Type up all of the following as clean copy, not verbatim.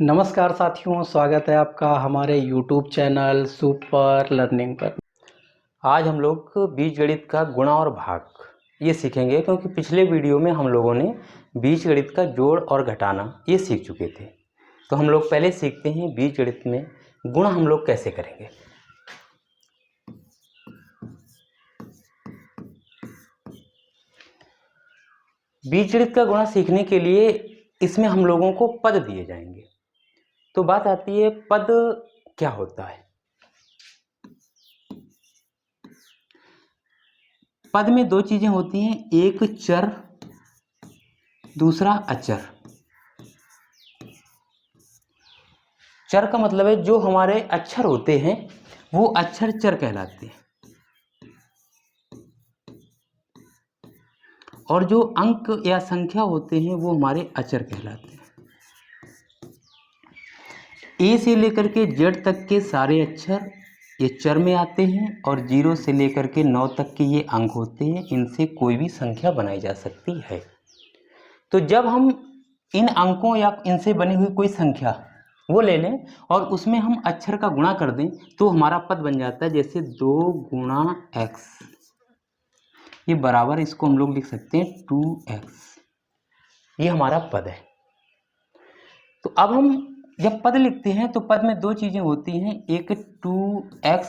नमस्कार साथियों, स्वागत है आपका हमारे YouTube चैनल सुपर लर्निंग पर। आज हम लोग बीजगणित का गुणा और भाग ये सीखेंगे, क्योंकि पिछले वीडियो में हम लोगों ने बीजगणित का जोड़ और घटाना ये सीख चुके थे। तो हम लोग पहले सीखते हैं बीजगणित में गुणा हम लोग कैसे करेंगे। बीजगणित का गुणा सीखने के लिए इसमें हम लोगों को पद दिए जाएंगे। तो बात आती है पद क्या होता है। पद में दो चीजें होती हैं, एक चर दूसरा अचर। चर का मतलब है जो हमारे अक्षर होते हैं वो अक्षर चर कहलाते हैं, और जो अंक या संख्या होते हैं वो हमारे अचर कहलाते हैं। ए से लेकर के जेड तक के सारे अक्षर ये चर में आते हैं, और 0 से लेकर के 9 तक के ये अंक होते हैं। इनसे कोई भी संख्या बनाई जा सकती है। तो जब हम इन अंकों या इनसे बनी हुई कोई संख्या वो ले लें और उसमें हम अक्षर का गुणा कर दें तो हमारा पद बन जाता है। जैसे 2 गुणा x, ये बराबर, इसको हम लोग लिख सकते हैं 2x। ये हमारा पद है। तो अब हम जब पद लिखते हैं तो पद में दो चीज़ें होती हैं, एक 2x,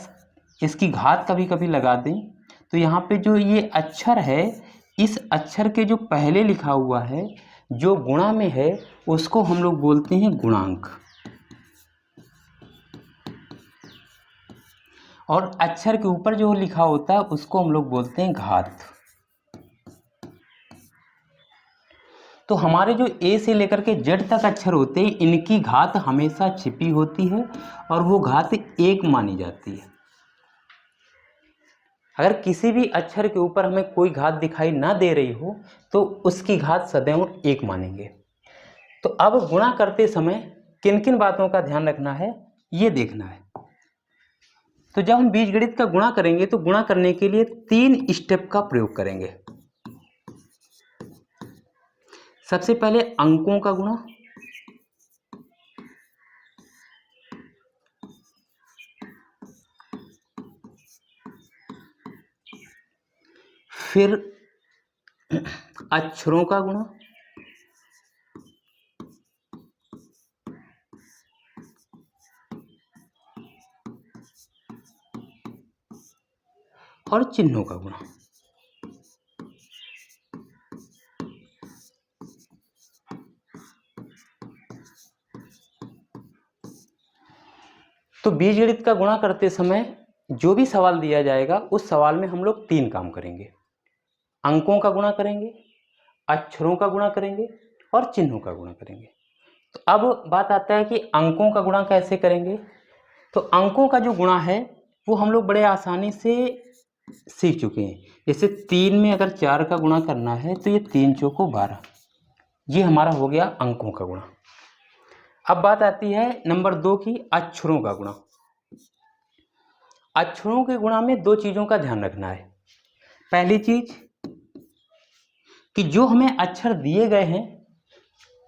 इसकी घात कभी कभी लगा दें तो यहाँ पे जो ये अक्षर है, इस अक्षर के जो पहले लिखा हुआ है जो गुणा में है उसको हम लोग बोलते हैं गुणांक, और अक्षर के ऊपर जो लिखा होता है उसको हम लोग बोलते हैं घात। तो हमारे जो ए से लेकर के जेड तक अक्षर होते हैं इनकी घात हमेशा छिपी होती है और वो घात 1 मानी जाती है। अगर किसी भी अक्षर के ऊपर हमें कोई घात दिखाई ना दे रही हो तो उसकी घात सदैव 1 मानेंगे। तो अब गुणा करते समय किन किन बातों का ध्यान रखना है ये देखना है। तो जब हम बीजगणित का गुणा करेंगे तो गुणा करने के लिए 3 स्टेप का प्रयोग करेंगे। सबसे पहले अंकों का गुणा, फिर अक्षरों का गुणा, और चिन्हों का गुणा। तो बीजगणित का गुणा करते समय जो भी सवाल दिया जाएगा उस सवाल में हम लोग 3 काम करेंगे। अंकों का गुणा करेंगे, अक्षरों का गुणा करेंगे और चिन्हों का गुणा करेंगे। तो अब बात आता है कि अंकों का गुणा कैसे करेंगे। तो अंकों का जो गुणा है वो हम लोग बड़े आसानी से सीख चुके हैं। जैसे 3 में अगर 4 का गुणा करना है तो ये 3 चौको 12, ये हमारा हो गया अंकों का गुणा। अब बात आती है नंबर 2 की, अक्षरों का गुणा। अक्षरों के गुणा में 2 चीज़ों का ध्यान रखना है। पहली चीज कि जो हमें अक्षर दिए गए हैं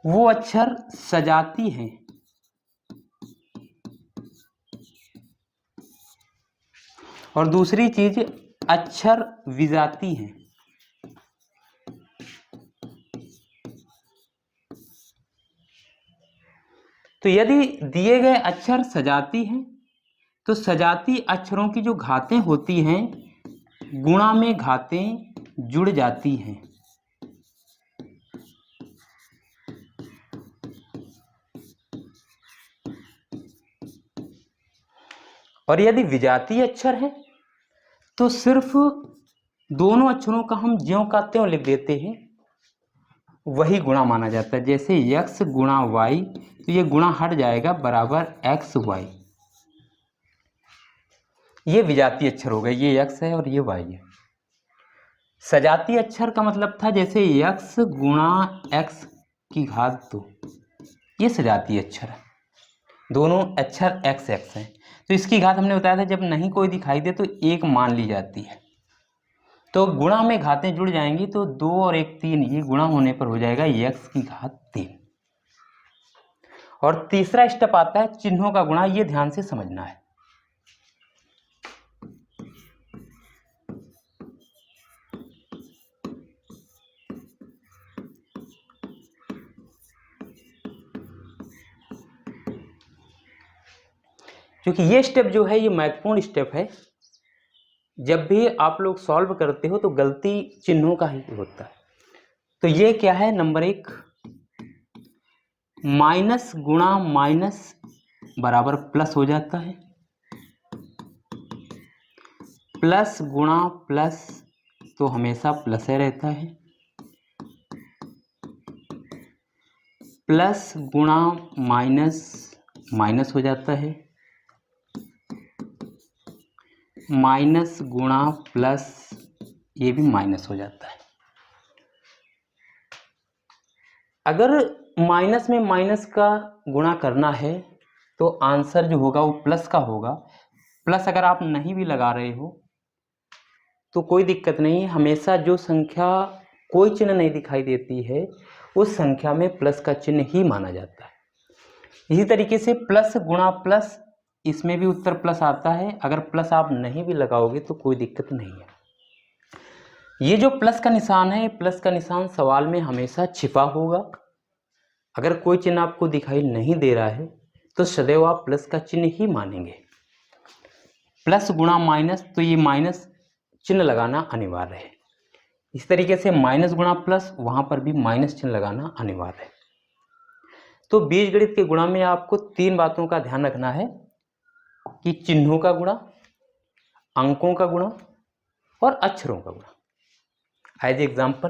वो अक्षर सजाती हैं, और दूसरी चीज अक्षर विजाती हैं। तो यदि दिए गए अक्षर सजाती हैं तो सजाती अक्षरों की जो घातें होती हैं गुणा में घातें जुड़ जाती हैं, और यदि विजातीय अक्षर है तो सिर्फ दोनों अक्षरों का हम ज्यों का त्यों लिख देते हैं, वही गुणा माना जाता है। जैसे x गुणा y, तो ये गुणा हट जाएगा बराबर xy। ये विजातीय अक्षर हो गए, ये x है और ये y है। सजाती अक्षर का मतलब था जैसे x गुणा x की घात 2, ये सजाती अक्षर है। दोनों अक्षर x x हैं, तो इसकी घात हमने बताया था जब नहीं कोई दिखाई दे तो 1 मान ली जाती है। तो गुणा में घातें जुड़ जाएंगी तो 2 और 1 3, ये गुणा होने पर हो जाएगा x की घात 3। और तीसरा स्टेप आता है चिन्हों का गुणा। ये ध्यान से समझना है। क्योंकि ये स्टेप जो है ये महत्वपूर्ण स्टेप है। जब भी आप लोग सॉल्व करते हो तो गलती चिन्हों का ही होता है। तो ये क्या है, नंबर 1, माइनस गुणा माइनस बराबर प्लस हो जाता है, प्लस गुणा प्लस तो हमेशा प्लस ही रहता है, प्लस गुणा माइनस माइनस हो जाता है, माइनस गुणा प्लस ये भी माइनस हो जाता है। अगर माइनस में माइनस का गुणा करना है तो आंसर जो होगा वो प्लस का होगा। प्लस अगर आप नहीं भी लगा रहे हो तो कोई दिक्कत नहीं है, हमेशा जो संख्या कोई चिन्ह नहीं दिखाई देती है उस संख्या में प्लस का चिन्ह ही माना जाता है। इसी तरीके से प्लस गुणा प्लस, इसमें भी उत्तर प्लस आता है। अगर प्लस आप नहीं भी लगाओगे तो कोई दिक्कत नहीं है। ये जो प्लस का निशान है, प्लस का निशान सवाल में हमेशा छिपा होगा। अगर कोई चिन्ह आपको दिखाई नहीं दे रहा है तो सदैव आप प्लस का चिन्ह ही मानेंगे। प्लस गुणा माइनस तो ये माइनस चिन्ह लगाना अनिवार्य है। इस तरीके से माइनस गुणा प्लस, वहां पर भी माइनस चिन्ह लगाना अनिवार्य है। तो बीजगणित के गुणा में आपको 3 बातों का ध्यान रखना है कि चिन्हों का गुणा, अंकों का गुणा और अक्षरों का गुणा। As example,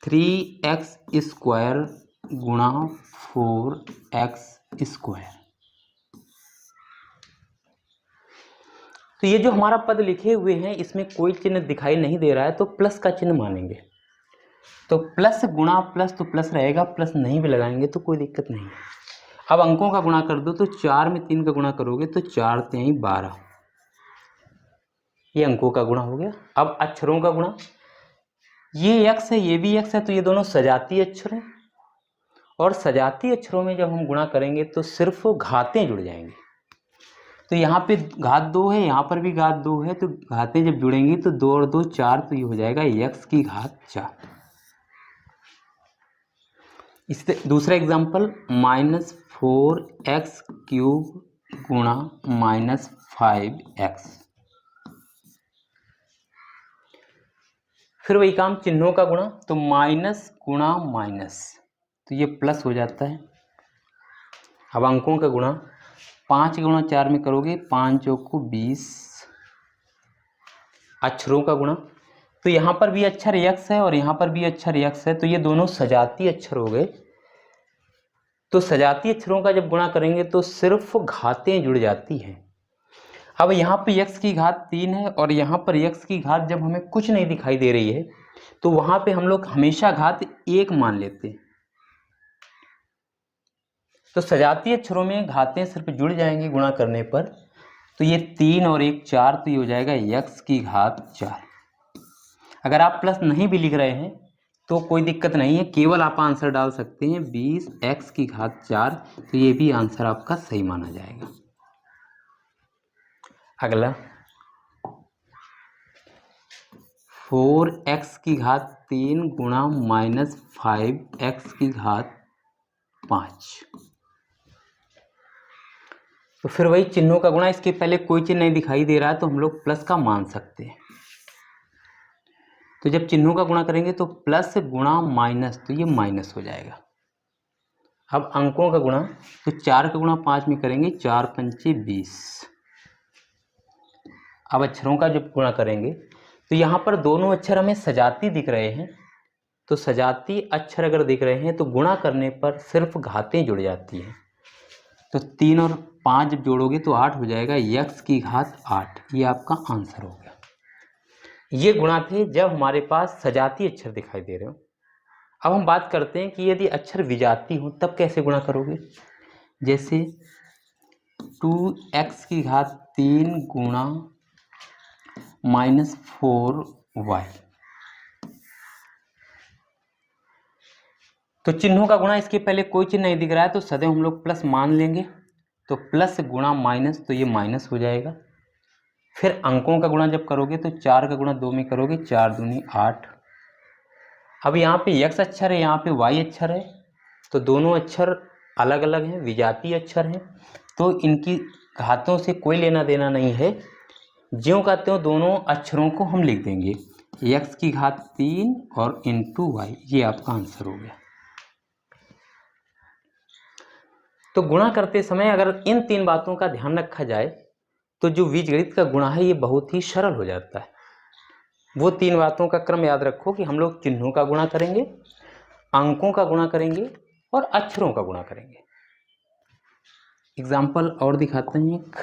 three x square गुणा 4x स्क्वायर। तो ये जो हमारा पद लिखे हुए हैं इसमें कोई चिन्ह दिखाई नहीं दे रहा है तो प्लस का चिन्ह मानेंगे। तो प्लस गुणा प्लस तो प्लस रहेगा, प्लस नहीं भी लगाएंगे तो कोई दिक्कत नहीं है। अब अंकों का गुणा कर दो तो 4 में 3 का गुणा करोगे तो 4 3 12, ये अंकों का गुणा हो गया। अब अक्षरों का गुणा, ये x है ये भी x है तो ये दोनों सजातीय अक्षर हैं और सजातीय अक्षरों में जब हम गुणा करेंगे तो सिर्फ घातें जुड़ जाएंगी। तो यहाँ पे घात 2 है, यहाँ पर भी घात 2 है, तो घातें जब जुड़ेंगी तो 2 और 2 4, तो ये हो जाएगा x की घात 4। इससे दूसरा एग्जाम्पल, -4x³ गुणा -5x। फिर वही काम, चिन्हों का गुणा, तो माइनस गुणा माइनस तो ये प्लस हो जाता है। अब अंकों का गुणा, 5 गुणा 4 में करोगे 5 चौको 20। अक्षरों का गुणा, तो यहाँ पर भी अक्षर x है और यहाँ पर भी अक्षर x है तो ये दोनों सजातीय अक्षर हो गए। तो सजातीय अक्षरों का जब गुणा करेंगे तो सिर्फ घातें जुड़ जाती हैं। अब यहाँ पे x की घात 3 है और यहाँ पर x की घात जब हमें कुछ नहीं दिखाई दे रही है तो वहाँ पे हम लोग हमेशा घात 1 मान लेते हैं। तो सजातीय अक्षरों में घातें सिर्फ जुड़ जाएंगी गुणा करने पर। तो ये 3 और 1 4, तो ये हो जाएगा x की घात 4। अगर आप प्लस नहीं भी लिख रहे हैं तो कोई दिक्कत नहीं है, केवल आप आंसर डाल सकते हैं 20x की घात 4, तो ये भी आंसर आपका सही माना जाएगा। अगला, 4x की घात 3 गुणा -5x की घात 5। तो फिर वही चिन्हों का गुणा, इसके पहले कोई चिन्ह नहीं दिखाई दे रहा है तो हम लोग प्लस का मान सकते हैं। तो जब चिन्हों का गुणा करेंगे तो प्लस गुणा माइनस तो ये माइनस हो जाएगा। अब अंकों का गुणा, तो 4 का गुणा 5 में करेंगे 4 पंचे 20। अब अक्षरों का जब गुणा करेंगे तो यहाँ पर दोनों अक्षर हमें सजाती दिख रहे हैं। तो सजाती अक्षर अगर दिख रहे हैं तो गुणा करने पर सिर्फ घातें जुड़ जाती हैं। तो 3 और 5 जब जोड़ोगे तो 8 हो जाएगा, x की घात 8, ये आपका आंसर हो गया। ये गुणा थे जब हमारे पास सजाती अक्षर दिखाई दे रहे हो। अब हम बात करते हैं कि यदि अक्षर विजाती हो तब कैसे गुणा करोगे। जैसे 2x की घात 3 गुणा -4y। तो चिन्हों का गुणा, इसके पहले कोई चिन्ह नहीं दिख रहा है तो सदैव हम लोग प्लस मान लेंगे। तो प्लस गुणा माइनस, तो ये माइनस हो जाएगा। फिर अंकों का गुणा जब करोगे तो 4 का गुणा 2 में करोगे, 4 दूनी 8। अब यहाँ पे x अक्षर है, यहाँ पे y अक्षर है, तो दोनों अक्षर अलग अलग हैं, विजातीय अक्षर हैं, तो इनकी घातों से कोई लेना देना नहीं है। ज्यों का त्यों दोनों अक्षरों को हम लिख देंगे, x की घात 3 और इंटू वाई। ये आपका आंसर हो गया। तो गुणा करते समय अगर इन 3 बातों का ध्यान रखा जाए तो जो बीजगणित का गुणा है ये बहुत ही सरल हो जाता है। वो 3 बातों का क्रम याद रखो कि हम लोग चिन्हों का गुणा करेंगे, अंकों का गुणा करेंगे और अक्षरों का गुणा करेंगे। एग्जाम्पल और दिखाते हैं एक,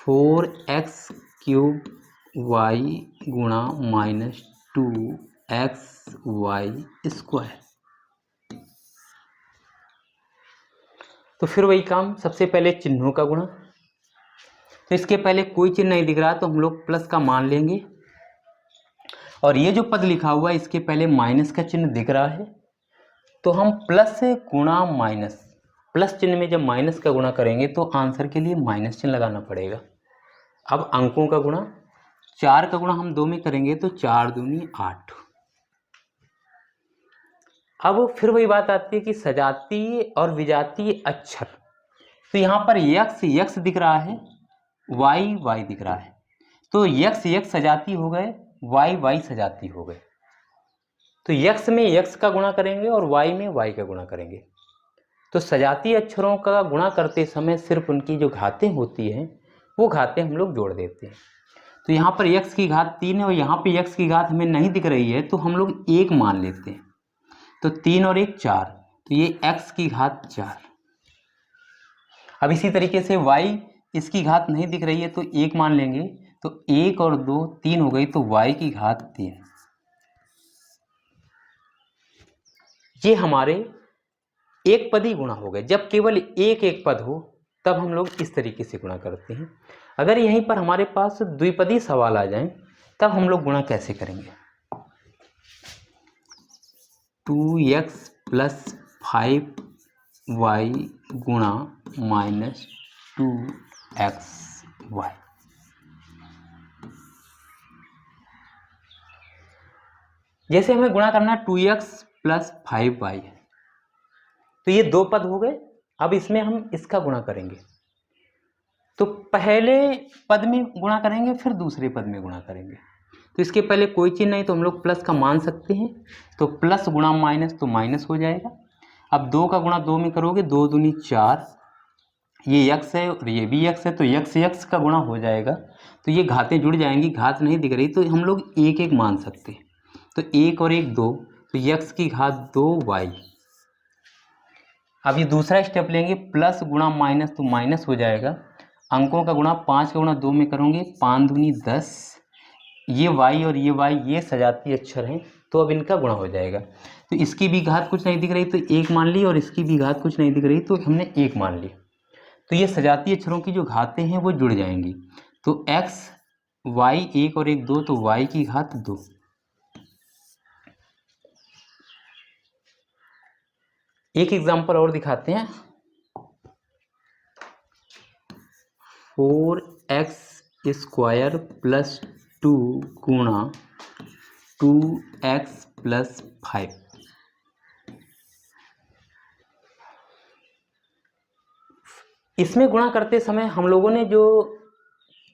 4x³ y गुणा -2xy²। तो फिर वही काम, सबसे पहले चिन्हों का गुणा। तो इसके पहले कोई चिन्ह नहीं दिख रहा तो हम लोग प्लस का मान लेंगे, और ये जो पद लिखा हुआ है इसके पहले माइनस का चिन्ह दिख रहा है तो हम प्लस गुणा माइनस, प्लस चिन्ह में जब माइनस का गुणा करेंगे तो आंसर के लिए माइनस चिन्ह लगाना पड़ेगा। अब अंकों का गुणा, 4 का गुणा हम 2 में करेंगे तो 4 दूनी 8। अब फिर वही बात आती है कि सजातीय और विजातीय अक्षर, तो यहाँ पर x दिख रहा है, y दिख रहा है, तो x सजाती हो गए, y सजाती हो गए। तो x में x का गुणा करेंगे और y में y का गुणा करेंगे। तो सजातीय अक्षरों का गुणा करते समय सिर्फ उनकी जो घातें होती हैं वो घातें हम लोग जोड़ देते हैं। तो यहाँ पर x की घात 3 है और यहाँ पे x की घात हमें नहीं दिख रही है तो हम लोग 1 मान लेते हैं। तो 3 और 1 4, तो ये x की घात 4। अब इसी तरीके से y, इसकी घात नहीं दिख रही है तो 1 मान लेंगे, तो 1 और 2 3 हो गई, तो y की घात 3। ये हमारे एक पदी गुणा हो गए। जब केवल एक पद हो तब हम लोग इस तरीके से गुणा करते हैं। अगर यहीं पर हमारे पास द्विपदी सवाल आ जाएं तब हम लोग गुणा कैसे करेंगे। 2x + 5y गुणा -2xy। जैसे हमें गुणा करना 2x + 5y है, तो ये 2 पद हो गए। अब इसमें हम इसका गुणा करेंगे, तो पहले पद में गुणा करेंगे फिर दूसरे पद में गुणा करेंगे। तो इसके पहले कोई चिन्ह नहीं तो हम लोग प्लस का मान सकते हैं, तो प्लस गुणा माइनस, तो माइनस हो जाएगा। अब 2 का गुणा 2 में करोगे, 2 दूनी 4, ये x है और ये भी x है, तो x का गुणा हो जाएगा। तो ये घातें जुड़ जाएंगी, घात नहीं दिख रही तो हम लोग 1 मान सकते हैं। तो 1 और 1 2, तो x की घात 2y। अब ये दूसरा स्टेप लेंगे, प्लस गुणा माइनस, तो माइनस हो जाएगा। अंकों का गुणा, 5 का गुणा 2 में करोगे, 5 दूनी 10, ये y और ये y ये सजातीय अक्षर हैं तो अब इनका गुणा हो जाएगा। तो इसकी भी घात कुछ नहीं दिख रही तो 1 मान ली, और इसकी भी घात कुछ नहीं दिख रही तो हमने 1 मान ली। तो ये सजातीय अक्षरों की जो घातें हैं वो जुड़ जाएंगी। तो x y 1 और 1 2, तो y की घात 2। एक एग्जाम्पल और दिखाते हैं, 4x² + 2 गुणा 2x + 5। इसमें गुणा करते समय हम लोगों ने जो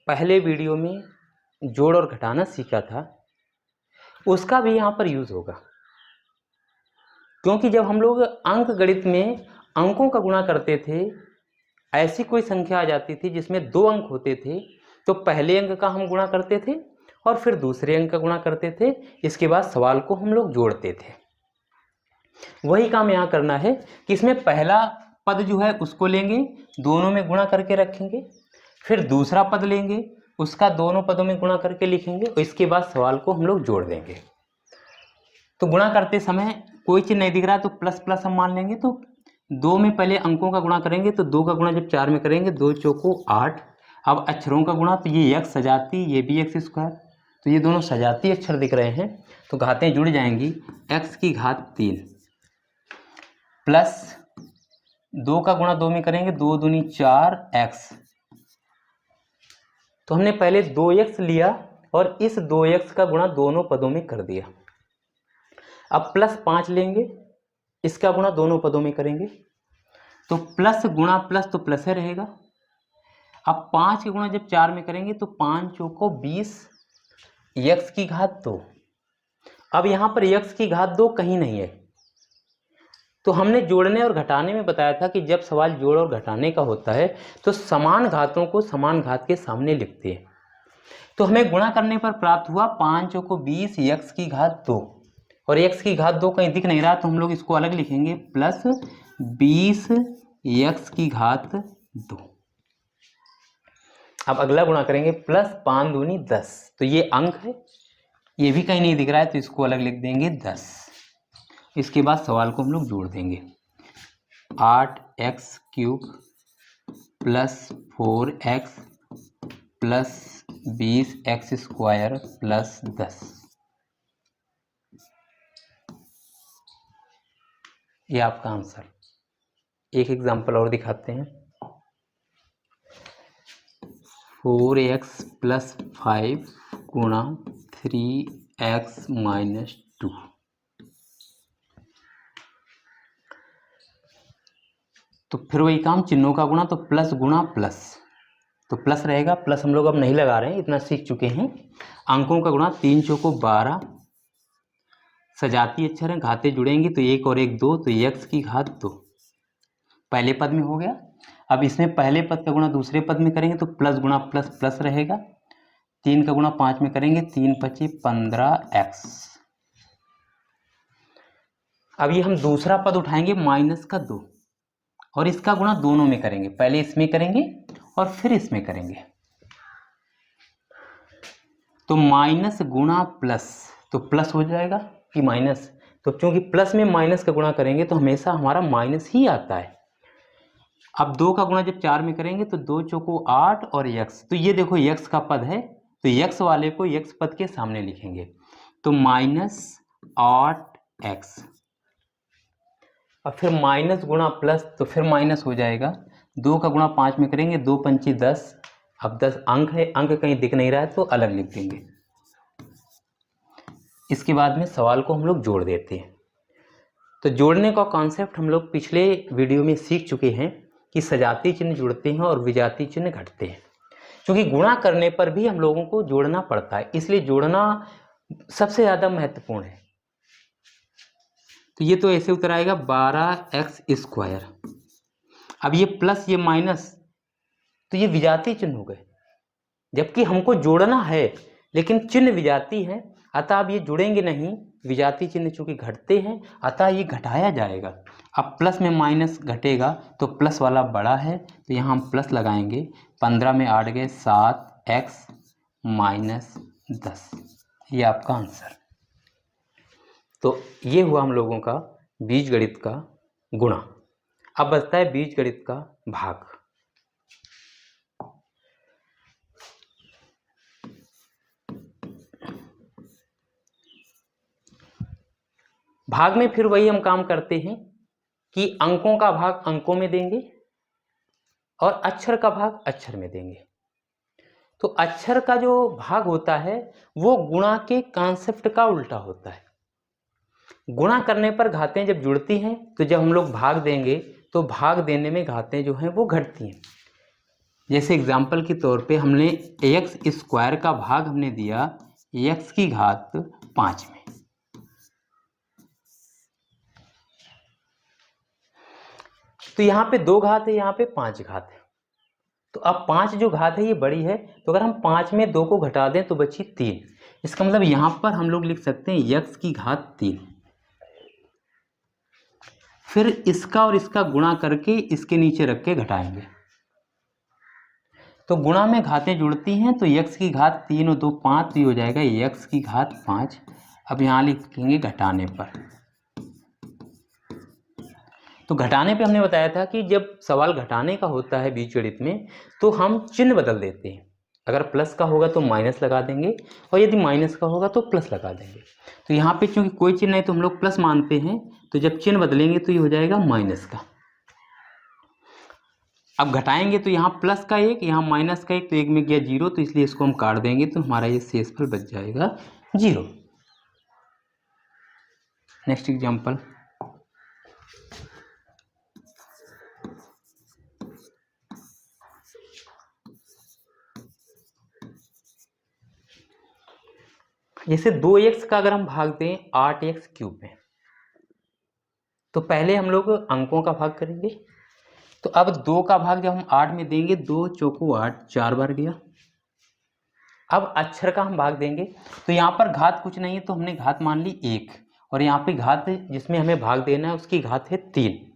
पहले वीडियो में जोड़ और घटाना सीखा था उसका भी यहाँ पर यूज होगा, क्योंकि जब हम लोग अंक गणित में अंकों का गुणा करते थे, ऐसी कोई संख्या आ जाती थी जिसमें 2 अंक होते थे, तो पहले अंक का हम गुणा करते थे और फिर दूसरे अंक का गुणा करते थे। इसके बाद सवाल को हम लोग जोड़ते थे। वही काम यहाँ करना है कि इसमें पहला पद जो है उसको लेंगे, दोनों में गुणा करके रखेंगे, फिर दूसरा पद लेंगे, उसका दोनों पदों में गुणा करके लिखेंगे, और इसके बाद सवाल को हम लोग जोड़ देंगे। तो गुणा करते समय कोई चीज़ नहीं दिख रहा तो प्लस प्लस हम मान लेंगे। तो 2 में पहले अंकों का गुणा करेंगे, तो 2 का गुणा जब 4 में करेंगे, 2 चौको 8। अब अक्षरों का गुणा, तो ये x सजाती, ये भी x², तो ये दोनों सजातीय अक्षर दिख रहे हैं, तो घातें जुड़ जाएंगी। x की घात 3 प्लस 2 का गुणा 2 में करेंगे, 2 दूनी 4x। तो हमने पहले 2x लिया और इस 2x का गुणा दोनों पदों में कर दिया। अब प्लस 5 लेंगे, इसका गुणा दोनों पदों में करेंगे, तो प्लस गुणा प्लस तो प्लस है रहेगा। अब 5 के गुणा जब 4 में करेंगे तो 5 चौको 20 x की घात 2। अब यहाँ पर x की घात 2 कहीं नहीं है, तो हमने जोड़ने और घटाने में बताया था कि जब सवाल जोड़ और घटाने का होता है तो समान घातों को समान घात के सामने लिखते हैं। तो हमें गुणा करने पर प्राप्त हुआ 5 चौको 20 x की घात 2, और x की घात 2 कहीं दिख नहीं रहा तो हम लोग इसको अलग लिखेंगे, प्लस 20 x की घात 2। अब अगला गुणा करेंगे, प्लस 5 दूनी 10, तो ये अंक है, ये भी कहीं नहीं दिख रहा है तो इसको अलग लिख देंगे 10। इसके बाद सवाल को हम लोग जोड़ देंगे, 8x cube plus 4x plus 20x square plus 10। ये आपका आंसर। एक एग्जाम्पल और दिखाते हैं, 4x प्लस 5 गुणा 3x माइनस 2। तो फिर वही काम, चिन्हों का गुणा, तो प्लस गुणा प्लस, तो प्लस रहेगा, प्लस हम लोग अब नहीं लगा रहे हैं, इतना सीख चुके हैं। अंकों का गुणा, 3 चौको 12, सजाती अक्षर हैं, घातें जुड़ेंगी तो 1 और 1 2, तो x की घात 2 पहले पद में हो गया। अब इसमें पहले पद का गुणा दूसरे पद में करेंगे तो प्लस गुणा प्लस प्लस रहेगा। 3 का गुणा 5 में करेंगे, 3 पची 15x। अब ये हम दूसरा पद उठाएंगे माइनस का 2, और इसका गुणा दोनों में करेंगे, पहले इसमें करेंगे और फिर इसमें करेंगे, तो माइनस गुणा प्लस, तो प्लस हो जाएगा कि माइनस, तो क्योंकि प्लस में माइनस का गुणा करेंगे तो हमेशा हमारा माइनस ही आता है। अब 2 का गुणा जब 4 में करेंगे तो 2 चौको 8 और x, तो ये देखो x का पद है तो x वाले को x पद के सामने लिखेंगे, तो माइनस 8x। अब फिर माइनस गुणा प्लस, तो फिर माइनस हो जाएगा। 2 का गुणा 5 में करेंगे, 2 पंची 10, अब 10 अंक है, अंक कहीं दिख नहीं रहा है तो अलग लिख देंगे। इसके बाद में सवाल को हम लोग जोड़ देते हैं। तो जोड़ने का कॉन्सेप्ट हम लोग पिछले वीडियो में सीख चुके हैं कि सजाती चिन्ह जुड़ते हैं और विजातीय चिन्ह घटते हैं, क्योंकि गुणा करने पर भी हम लोगों को जोड़ना पड़ता है, इसलिए जोड़ना सबसे ज़्यादा महत्वपूर्ण है। तो ये तो ऐसे उतर आएगा 12x स्क्वायर। अब ये प्लस ये माइनस, तो ये विजातीय चिन्ह हो गए, जबकि हमको जोड़ना है लेकिन चिन्ह विजातीय है, अतः अब ये जुड़ेंगे नहीं, विजातीय चिन्ह चूंकि घटते हैं अतः ये घटाया जाएगा। अब प्लस में माइनस घटेगा तो प्लस वाला बड़ा है, तो यहाँ हम प्लस लगाएंगे, 15 में 8 गए 7x माइनस 10, ये आपका आंसर। तो ये हुआ हम लोगों का बीजगणित का गुणा। अब बचता है बीजगणित का भाग। भाग में फिर वही हम काम करते हैं कि अंकों का भाग अंकों में देंगे और अक्षर का भाग अक्षर में देंगे। तो अक्षर का जो भाग होता है वो गुणा के कॉन्सेप्ट का उल्टा होता है। गुणा करने पर घातें जब जुड़ती हैं तो जब हम लोग भाग देंगे तो भाग देने में घातें जो हैं वो घटती हैं। जैसे एग्जाम्पल के तौर पे हमने एक्स स्क्वायर का भाग हमने दिया एक्स की घात 5 में, तो यहाँ पे 2 घात है, यहाँ पे 5 घात है। तो अब 5 जो घात है ये बड़ी है, तो अगर हम 5 में 2 को घटा दें तो बची 3। इसका मतलब यहाँ पर हम लोग लिख सकते हैं एक्स की घात 3। फिर इसका और इसका गुणा करके इसके नीचे रख के घटाएंगे। तो गुणा में घातें जुड़ती हैं तो x की घात 3 और 2 5, तो ये हो जाएगा x की घात 5। अब यहाँ लिखेंगे घटाने पर। तो घटाने पे हमने बताया था कि जब सवाल घटाने का होता है बीजगणित में तो हम चिन्ह बदल देते हैं। अगर प्लस का होगा तो माइनस लगा देंगे, और यदि माइनस का होगा तो प्लस लगा देंगे। तो यहाँ पे चूंकि कोई चिन्ह नहीं तो हम लोग प्लस मानते हैं, तो जब चिन्ह बदलेंगे तो ये हो जाएगा माइनस का। अब घटाएंगे तो यहाँ प्लस का एक, यहाँ माइनस का एक, तो एक में गया जीरो, तो इसलिए इसको हम काट देंगे, तो हमारा ये शेषफल बच जाएगा जीरो। नेक्स्ट एग्जाम्पल, जैसे 2x का अगर हम भाग दें 8x क्यूब में, तो पहले हम लोग अंकों का भाग करेंगे। तो अब 2 का भाग जब हम 8 में देंगे, 2 चौको 8, 4 बार गया। अब अक्षर का हम भाग देंगे, तो यहाँ पर घात कुछ नहीं है तो हमने घात मान ली 1, और यहाँ पे घात जिसमें हमें भाग देना है उसकी घात है 3।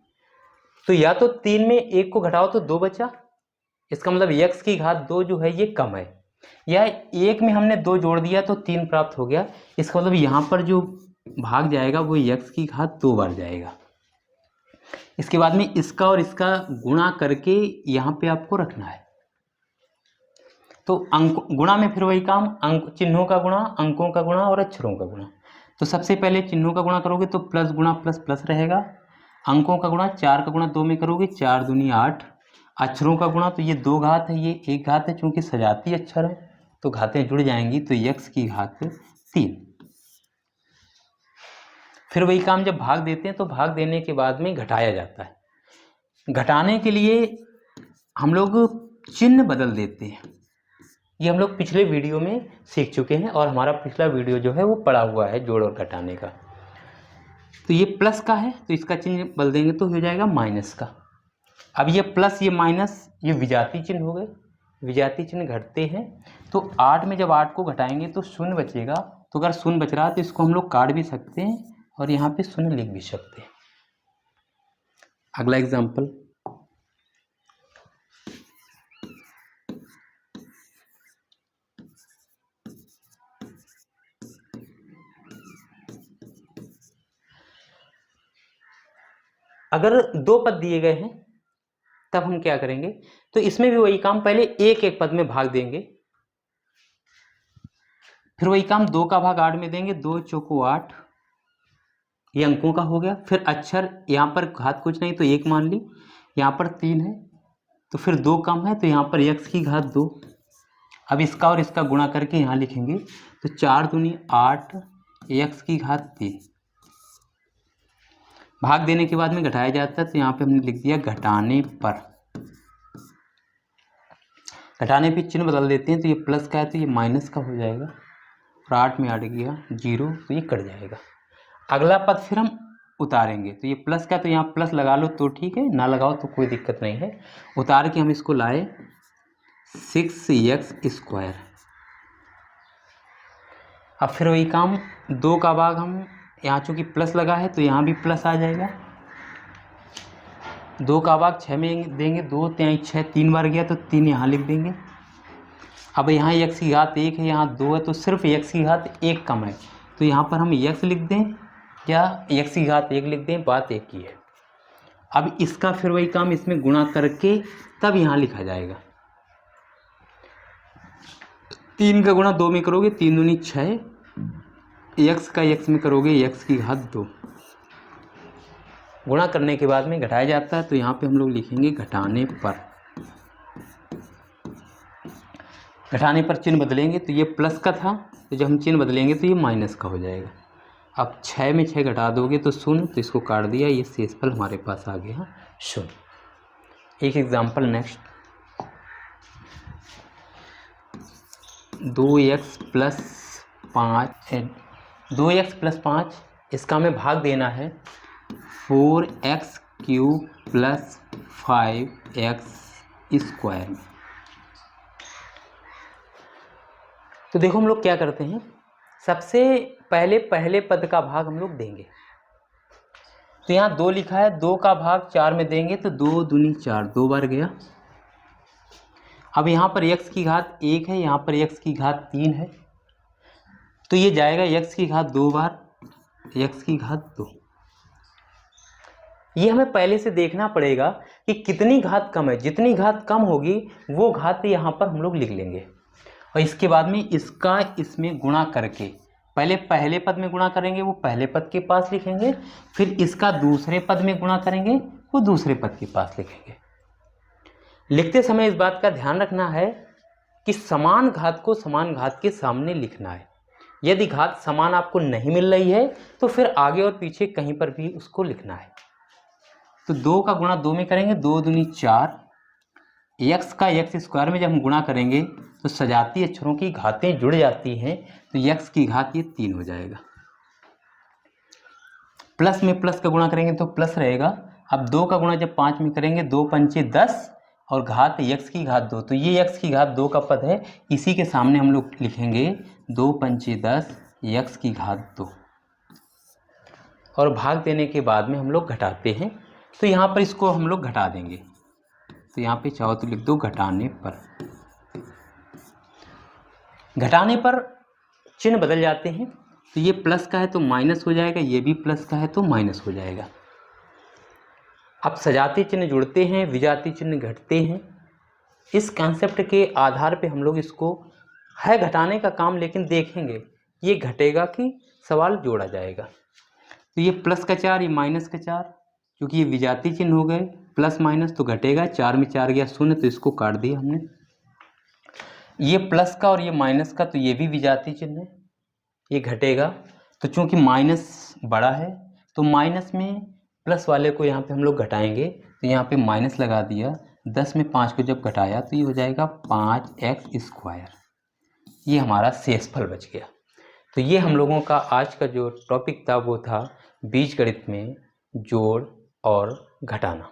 तो या तो 3 में 1 को घटाओ तो 2 बचा, इसका मतलब x की घात 2 जो है ये कम है, या 1 में हमने 2 जोड़ दिया तो 3 प्राप्त हो गया, इसका मतलब यहाँ पर जो भाग जाएगा वो x की घात 2 बार जाएगा। इसके बाद में इसका और इसका गुणा करके यहाँ पे आपको रखना है। तो अंक गुणा में फिर वही काम, अंक चिन्हों का गुणा, अंकों का गुणा और अक्षरों का गुणा। तो सबसे पहले चिन्हों का गुणा करोगे तो प्लस गुणा प्लस प्लस रहेगा। अंकों का गुणा, 4 का गुणा 2 में करोगे, 4 दूनी 8। अक्षरों का गुणा, तो ये 2 घात है, ये 1 घात है, चूंकि सजाती अक्षर है तो घातें जुड़ जाएंगी, तो x की घात 3। फिर वही काम जब भाग देते हैं तो भाग देने के बाद में घटाया जाता है। घटाने के लिए हम लोग चिन्ह बदल देते हैं, ये हम लोग पिछले वीडियो में सीख चुके हैं, और हमारा पिछला वीडियो जो है वो पड़ा हुआ है जोड़ और घटाने का। तो ये प्लस का है तो इसका चिन्ह बदल देंगे तो हो जाएगा माइनस का। अब ये प्लस ये माइनस ये विजातीय चिन्ह हो गए, विजातीय चिन्ह घटते हैं। तो 8 में जब 8 को घटाएंगे तो शून्य बचेगा, तो अगर शून्य बच रहा है तो इसको हम लोग काट भी सकते हैं और यहाँ पे शून्य लिख भी सकते हैं। अगला एग्जाम्पल, अगर 2 पद दिए गए हैं तब हम क्या करेंगे, तो इसमें भी वही काम, पहले एक एक पद में भाग देंगे, फिर वही काम 2 का भाग 8 में देंगे, 2 चौको 8, ये अंकों का हो गया। फिर अक्षर, यहाँ पर घात कुछ नहीं तो 1 मान ली, यहाँ पर 3 है तो फिर 2 कम है तो यहाँ पर x की घात 2। अब इसका और इसका गुणा करके यहाँ लिखेंगे, तो 4 दूनी 8, x की घात 3। भाग देने के बाद में घटाया जाता है, तो यहाँ पे हमने लिख दिया घटाने पर। घटाने पे चिन्ह बदल देते हैं, तो ये प्लस का है तो ये माइनस का हो जाएगा, और 8 में 8 गया 0 तो ये कट जाएगा। अगला पद फिर हम उतारेंगे, तो ये प्लस का तो यहाँ प्लस लगा लो तो ठीक है, ना लगाओ तो कोई दिक्कत नहीं है। उतार के हम इसको लाए 6x²। अब फिर वही काम, 2 का भाग हम यहाँ चूँकि प्लस लगा है तो यहाँ भी प्लस आ जाएगा। 2 का भाग 6 में देंगे, 2 3 6, 3 बार गया तो 3 यहाँ लिख देंगे। अब यहाँ x की घात 1 है, यहाँ 2 है, तो सिर्फ x की घात 1 कम है, तो यहाँ पर हम x लिख दें या x की घात 1 लिख दें, बात एक ही है। अब इसका फिर वही काम, इसमें गुणा करके तब यहाँ लिखा जाएगा। 3 का गुणा 2 में करोगे, 3 दूनी 6, x का x में करोगे x की घात 2। गुणा करने के बाद में घटाया जाता है, तो यहाँ पे हम लोग लिखेंगे घटाने पर। घटाने पर चिन्ह बदलेंगे, तो ये प्लस का था, तो जब हम चिन्ह बदलेंगे तो ये माइनस का हो जाएगा। अब 6 में 6 घटा दोगे तो शून्य, तो इसको काट दिया, ये शेषफल हमारे पास आ गया शून्य। एक एग्जाम्पल नेक्स्ट, 2x + 5, इसका हमें भाग देना है 4x³ + 5x² में। तो देखो हम लोग क्या करते हैं, सबसे पहले पद का भाग हम लोग देंगे। तो यहाँ 2 लिखा है, 2 का भाग 4 में देंगे, तो 2 दूनी 4, 2 बार गया। अब यहाँ पर x की घात 1 है, यहाँ पर x की घात 3 है, तो ये जाएगा x की घात 2 बार, x की घात 2। ये हमें पहले से देखना पड़ेगा कि कितनी घात कम है, जितनी घात कम होगी वो घात यहाँ पर हम लोग लिख लेंगे। और इसके बाद में इसका इसमें गुणा करके पहले पहले पद में गुणा करेंगे, वो पहले पद के पास लिखेंगे, फिर इसका दूसरे पद में गुणा करेंगे, वो दूसरे पद के पास लिखेंगे। लिखते समय इस बात का ध्यान रखना है कि समान घात को समान घात के सामने लिखना है। यदि घात समान आपको नहीं मिल रही है तो फिर आगे और पीछे कहीं पर भी उसको लिखना है। तो 2 का गुणा 2 में करेंगे, 2 दूनी 4, x का x स्क्वायर में जब हम गुणा करेंगे तो सजाती अक्षरों की घातें जुड़ जाती हैं, तो x की घात ये 3 हो जाएगा। प्लस में प्लस का गुणा करेंगे तो प्लस रहेगा। अब 2 का गुणा जब 5 में करेंगे, 2 पंचे 10 और घात x की घात 2, तो ये x की घात 2 का पद है, इसी के सामने हम लोग लिखेंगे 2 पंचे 10 x की घात 2। और भाग देने के बाद में हम लोग घटाते हैं, तो यहाँ पर इसको हम लोग घटा देंगे। तो यहाँ पे चाहो तो लिख दो घटाने पर। घटाने पर चिन्ह बदल जाते हैं, तो ये प्लस का है तो माइनस हो जाएगा, ये भी प्लस का है तो माइनस हो जाएगा। अब सजाती चिन्ह जुड़ते हैं, विजाती चिन्ह घटते हैं। इस कॉन्सेप्ट के आधार पे हम लोग इसको है घटाने का काम, लेकिन देखेंगे ये घटेगा कि सवाल जोड़ा जाएगा। तो ये प्लस का 4, ये माइनस का 4, क्योंकि ये विजाती चिन्ह हो गए, प्लस माइनस तो घटेगा। 4 में 4 गया 0, तो इसको काट दिया हमने। ये प्लस का और ये माइनस का, तो ये भी विजाती चिन्ह है, ये घटेगा। तो चूंकि माइनस बड़ा है तो माइनस में प्लस वाले को यहाँ पे हम लोग घटाएंगे, तो यहाँ पे माइनस लगा दिया। 10 में 5 को जब घटाया तो ये हो जाएगा 5x स्क्वायर। ये हमारा शेषफल बच गया। तो ये हम लोगों का आज का जो टॉपिक था वो था बीजगणित में जोड़ और घटाना।